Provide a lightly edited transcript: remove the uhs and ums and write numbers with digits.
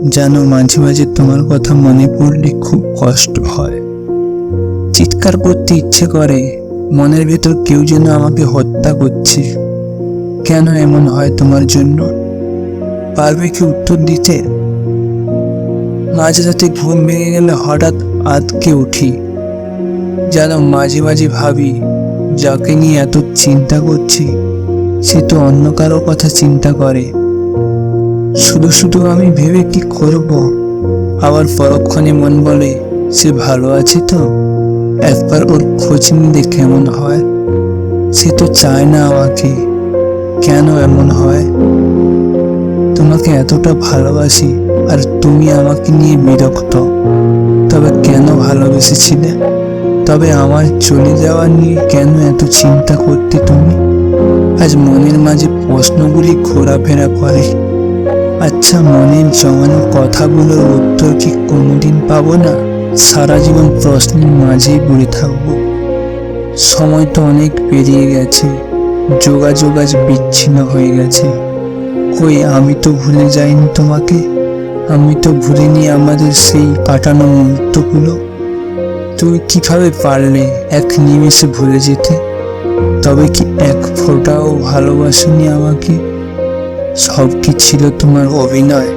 জানো, মাঝে মাঝে তোমার কথা মনে পড়লে খুব কষ্ট হয়। চিৎকার করতে ইচ্ছে করে, মনের ভেতর কেউ যেন আমাকে হত্যা করছে। কেন এমন হয় তোমার জন্য? পারবে কি উত্তর দিতে? মাঝে রাতে ঘুম ভেঙে গেলে হঠাৎ আঁতকে উঠি। জানো, মাঝে মাঝে ভাবি, যাকে নিয়ে এত চিন্তা করছি সে তো অন্য কারো কথা চিন্তা করে। শুধু শুধু আমি ভেবে কি করব? আবার পরক্ষণে মন বলে, সে ভালো আছে তো, একবার ওর খোঁজ নিলে কেমন হয়। সে তো চায় না আমাকে। কেন এমন হয়? তোমাকে এতটা ভালোবাসি আর তুমি আমাকে নিয়ে বিরক্ত। তবে কেন ভালোবেসেছিলে? তবে আমার চলে যাওয়া নিয়ে কেন এত চিন্তা করতে তুমি? আজ মনের মাঝে প্রশ্নগুলি ঘোরাফেরা করে। আচ্ছা, মনের জমানো কথাগুলোর উত্তর কি কোনোদিন পাবো না? সারা জীবন প্রশ্নের মাঝেই পড়ে থাকবো। সময় তো অনেক পেরিয়ে গেছে, যোগাযোগ আজ বিচ্ছিন্ন হয়ে গেছে। কই, আমি তো ভুলে যাইনি তোমাকে। আমি তো ভুলিনি আমাদের সেই কাটানো মুহূর্তগুলো। তুমি কিভাবে পারলে এক নিমেষে ভুলে যেতে? তবে কি এক ফোঁটাও ভালোবাসনি আমাকে? সব কি ছিল তোমার অভিনয়?